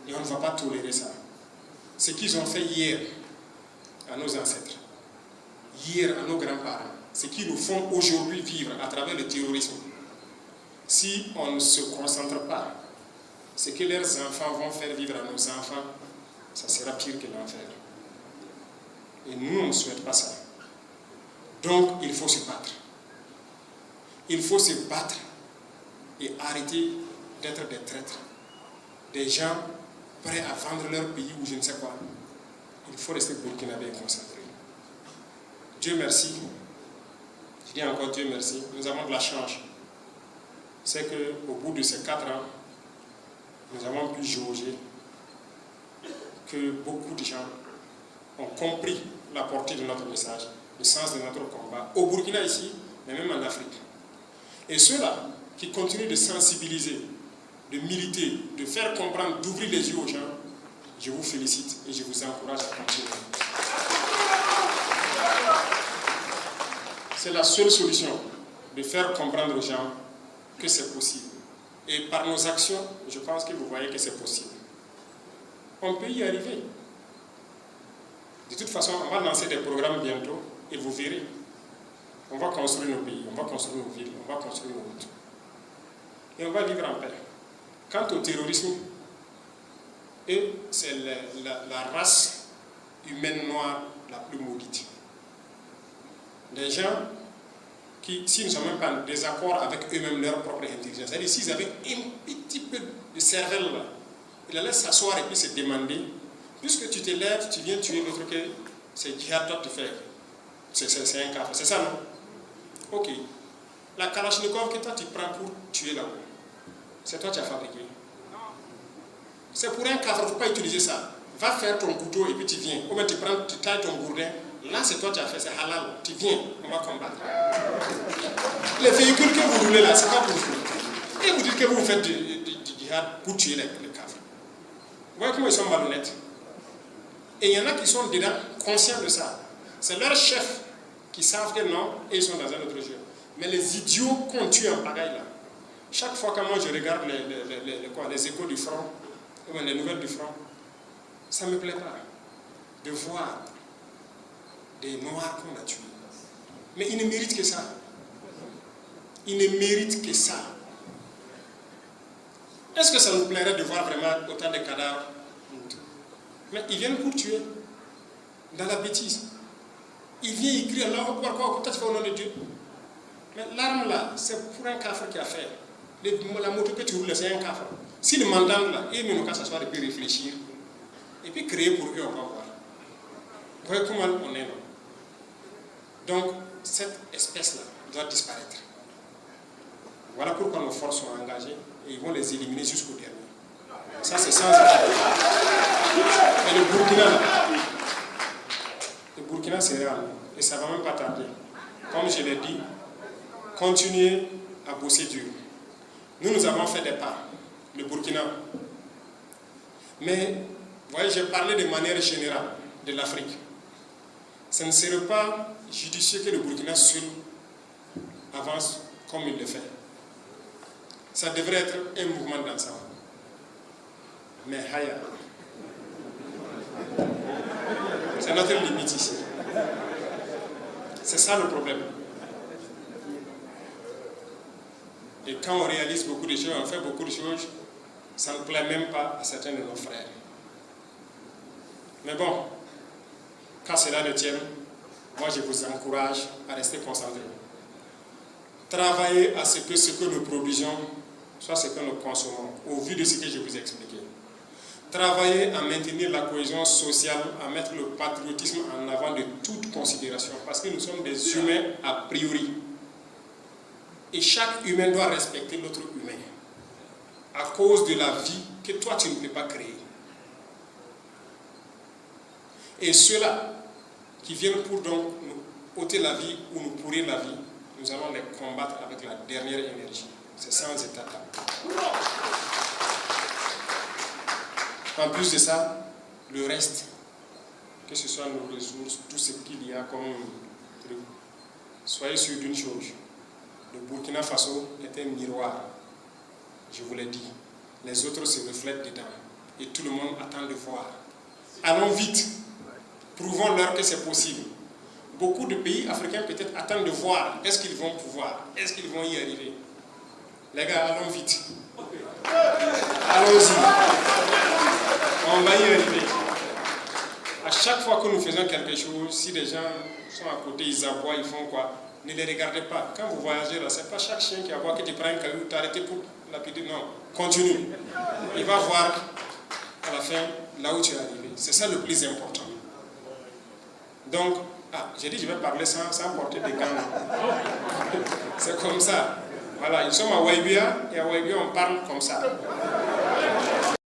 Et on ne va pas tolérer ça. Ce qu'ils ont fait hier à nos ancêtres, hier à nos grands-parents, ce qu'ils nous font aujourd'hui vivre à travers le terrorisme, si on ne se concentre pas, ce que leurs enfants vont faire vivre à nos enfants, ça sera pire que l'enfer. Et nous, on ne souhaite pas ça. Donc, il faut se battre. Il faut se battre et arrêter d'être des traîtres, des gens prêts à vendre leur pays ou je ne sais quoi. Il faut rester burkinabé et concentré. Dieu merci. Je dis encore Dieu merci. Nous avons de la chance. C'est qu'au bout de ces 4 ans, nous avons pu jauger que beaucoup de gens ont compris la portée de notre message, le sens de notre combat, au Burkina ici, mais même en Afrique. Et ceux-là qui continuent de sensibiliser, de militer, de faire comprendre, d'ouvrir les yeux aux gens, je vous félicite et je vous encourage à continuer. C'est la seule solution, de faire comprendre aux gens que c'est possible. Et par nos actions, je pense que vous voyez que c'est possible. On peut y arriver. De toute façon, on va lancer des programmes bientôt et vous verrez. On va construire nos pays, on va construire nos villes, on va construire nos routes. Et on va vivre en paix. Quant au terrorisme, c'est la race humaine noire la plus maudite. Des gens qui, s'ils ne sont même pas en désaccord avec eux-mêmes, leur propre intelligence, c'est-à-dire s'ils avaient un petit peu de cervelle là, ils la laissent s'asseoir et puis se demander, puisque tu te lèves, tu viens tuer l'autre, que c'est djihad toi tu fais. C'est un cas, c'est ça non? Ok. La Kalachnikov que toi tu prends pour tuer là-haut, c'est toi qui as fabriqué. C'est pour un cadre, il ne faut pas utiliser ça. Va faire ton couteau et puis tu viens. Ou bien tu prends, tu tailles ton gourdin. Là, c'est toi qui as fait, c'est halal. Tu viens, on va combattre. Les véhicules que vous roulez là, c'est pas pour vous. Et vous dites que vous faites du djihad pour tuer les cadres. Vous voyez comment ils sont malhonnêtes. Et il y en a qui sont dedans conscients de ça. C'est leurs chefs qui savent que non, et ils sont dans un autre jeu. Mais les idiots qu'on tue en pagaille là, chaque fois que moi je regarde les échos du front, les nouvelles du front, ça ne me plaît pas de voir des noirs qu'on a tués. Mais ils ne méritent que ça. Ils ne méritent que ça. Est-ce que ça nous plairait de voir vraiment autant de cadavres? Mais ils viennent pour tuer, dans la bêtise. Ils viennent écrire là, pourquoi tu fais au nom de Dieu? Mais l'arme là, c'est pour un cafre qui a fait. La moto que tu roules, c'est un cafre. Si le mandant là, il ne qu'à s'asseoir et puis réfléchir, et puis créer pour eux, on va voir. Vous voyez comment on est là. Donc, cette espèce-là doit disparaître. Voilà pourquoi nos forces sont engagées et ils vont les éliminer jusqu'au dernier. Ça, c'est sans arrêt. Mais le Burkina, c'est réel. Et ça ne va même pas tarder. Comme je l'ai dit, continuez à bosser dur. Nous avons fait des pas. Le Burkina. Mais, vous voyez, j'ai parlé de manière générale de l'Afrique. Ce ne serait pas judicieux que le Burkina seul avance comme il le fait. Ça devrait être un mouvement d'ensemble. Mais Haya, c'est notre limite ici. C'est ça le problème. Et quand on réalise beaucoup de choses, on fait beaucoup de choses, ça ne plaît même pas à certains de nos frères. Mais bon, quand cela ne tient, moi je vous encourage à rester concentrés. Travaillez à ce que nous produisons soit ce que nous consommons, au vu de ce que je vous ai expliqué. Travaillez à maintenir la cohésion sociale, à mettre le patriotisme en avant de toute considération, parce que nous sommes des humains a priori. Et chaque humain doit respecter l'autre humain, à cause de la vie que toi tu ne peux pas créer. Et ceux-là qui viennent pour donc nous ôter la vie ou nous pourrir la vie, nous allons les combattre avec la dernière énergie. C'est sans état d'âme. En plus de ça, le reste, que ce soit nos ressources, tout ce qu'il y a comme truc, soyez sûrs d'une chose. Le Burkina Faso est un miroir. Je vous l'ai dit. Les autres se reflètent dedans. et tout le monde attend de voir. Allons vite, prouvons-leur que c'est possible. Beaucoup de pays africains peut-être attendent de voir, est-ce qu'ils vont pouvoir, est-ce qu'ils vont y arriver. Les gars, allons vite. Allons-y. On va y arriver. À chaque fois que nous faisons quelque chose, si des gens sont à côté, ils aboient, ils font quoi? Ne les regardez pas. Quand vous voyagez là, ce n'est pas chaque chien qui aboie que tu prends un caillou, t'arrêtes pour lapider. Non, continue. Il va voir à la fin là où tu es arrivé. C'est ça le plus important. Donc, j'ai dit je vais parler sans porter des gants. C'est comme ça. Voilà, ils sont à Waibia et à Waibia on parle comme ça.